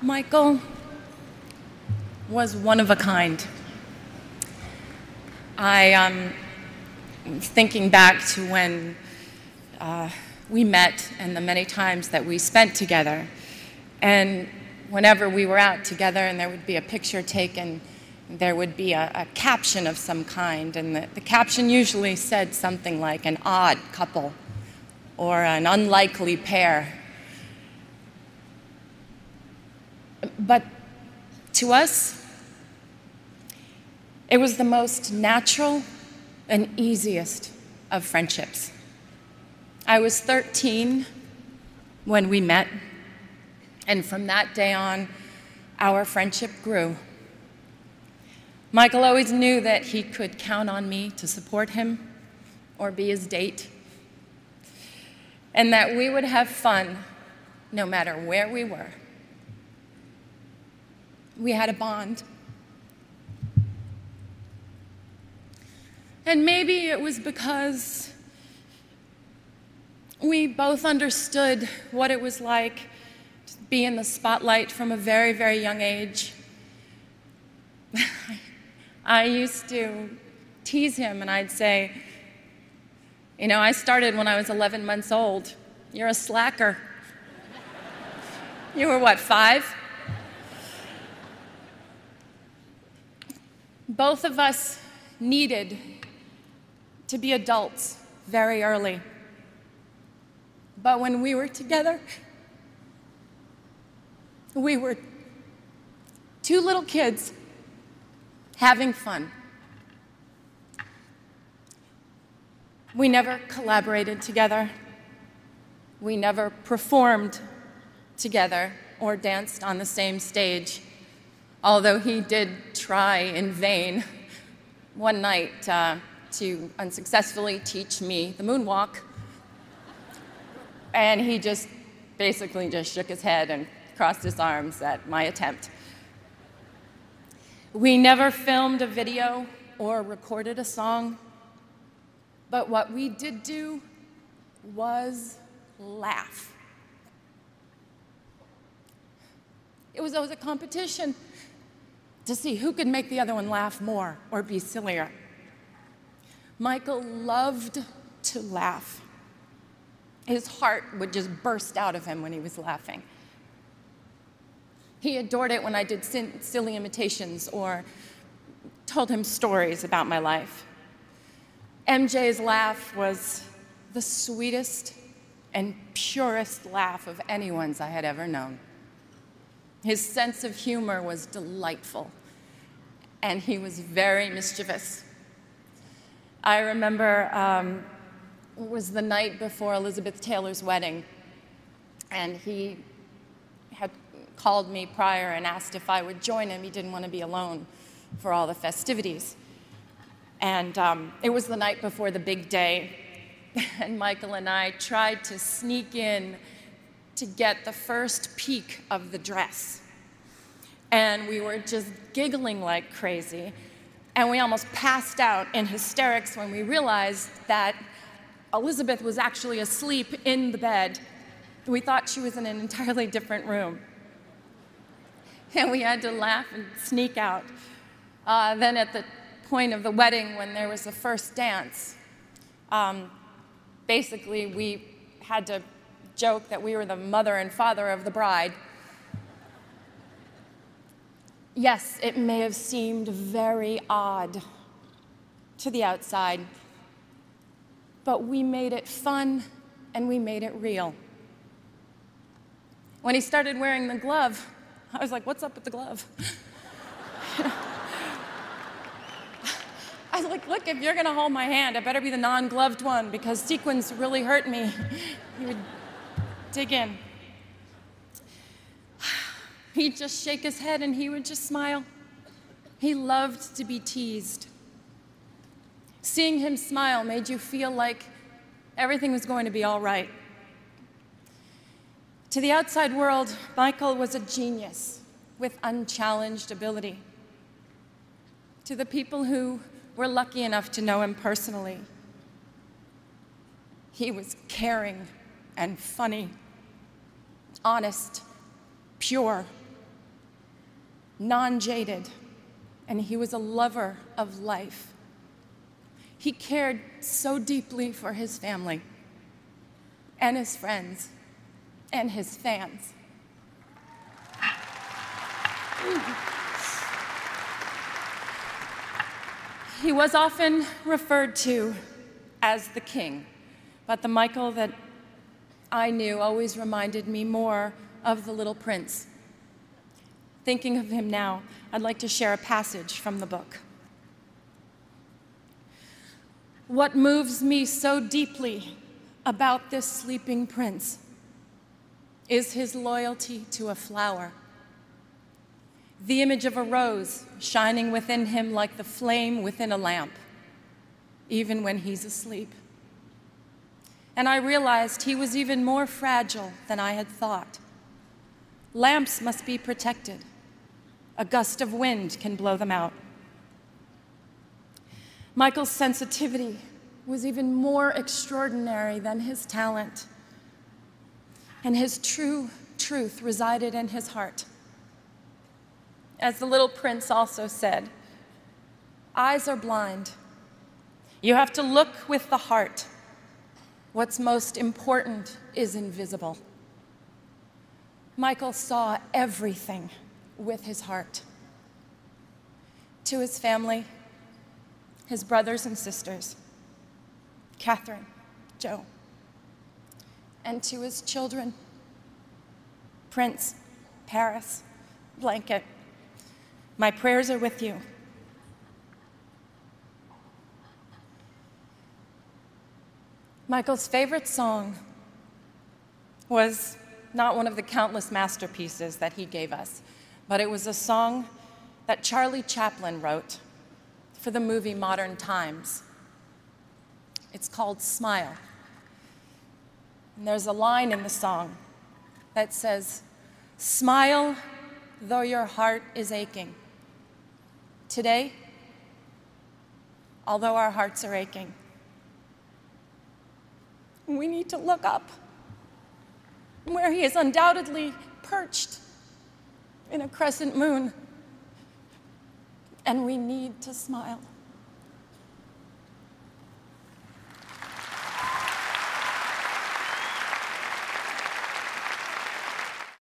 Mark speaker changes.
Speaker 1: Michael was one of a kind. I thinking back to when we met and the many times that we spent together. And whenever we were out together and there would be a picture taken, there would be a caption of some kind. And the caption usually said something like an odd couple or an unlikely pair. But to us, it was the most natural and easiest of friendships. I was 13 when we met, and from that day on, our friendship grew. Michael always knew that he could count on me to support him or be his date, and that we would have fun no matter where we were. We had a bond. And maybe it was because we both understood what it was like to be in the spotlight from a very, very young age. I used to tease him and I'd say, you know, I started when I was 11 months old. You're a slacker. You were what, 5? Both of us needed to be adults very early. But when we were together, we were two little kids having fun. We never collaborated together. We never performed together or danced on the same stage, although he did try in vain one night to unsuccessfully teach me the moonwalk. And he just basically just shook his head and crossed his arms at my attempt. We never filmed a video or recorded a song, but what we did do was laugh. It was always a competition to see who could make the other one laugh more or be sillier. Michael loved to laugh. His heart would just burst out of him when he was laughing. He adored it when I did silly imitations or told him stories about my life. MJ's laugh was the sweetest and purest laugh of anyone's I had ever known. His sense of humor was delightful, and he was very mischievous. I remember it was the night before Elizabeth Taylor's wedding, and he had called me prior and asked if I would join him. He didn't want to be alone for all the festivities. And it was the night before the big day, and Michael and I tried to sneak in to get the first peek of the dress. And we were just giggling like crazy, and we almost passed out in hysterics when we realized that Elizabeth was actually asleep in the bed. We thought she was in an entirely different room. And we had to laugh and sneak out. Then at the point of the wedding, when there was the first dance, basically we had to joke that we were the mother and father of the bride. Yes, it may have seemed very odd to the outside, but we made it fun and we made it real. When he started wearing the glove, I was like, what's up with the glove? I was like, look, if you're gonna hold my hand, it better be the non-gloved one because sequins really hurt me. He would dig in. He'd just shake his head and he would just smile. He loved to be teased. Seeing him smile made you feel like everything was going to be all right. To the outside world, Michael was a genius with unchallenged ability. To the people who were lucky enough to know him personally, he was caring and funny, honest, pure, non-jaded, and he was a lover of life. He cared so deeply for his family and his friends and his fans. He was often referred to as the king, but the Michael that I knew always reminded me more of the little prince. Thinking of him now, I'd like to share a passage from the book. What moves me so deeply about this sleeping prince is his loyalty to a flower, the image of a rose shining within him like the flame within a lamp, even when he's asleep. And I realized he was even more fragile than I had thought. Lamps must be protected. A gust of wind can blow them out. Michael's sensitivity was even more extraordinary than his talent, and his true truth resided in his heart. As the little prince also said, eyes are blind. You have to look with the heart. What's most important is invisible. Michael saw everything with his heart. To his family, his brothers and sisters, Catherine, Joe, and to his children, Prince, Paris, Blanket, my prayers are with you. Michael's favorite song was not one of the countless masterpieces that he gave us, but it was a song that Charlie Chaplin wrote for the movie Modern Times. It's called Smile. And there's a line in the song that says, "Smile though your heart is aching." Today, although our hearts are aching, we need to look up where he is undoubtedly perched in a crescent moon, and we need to smile.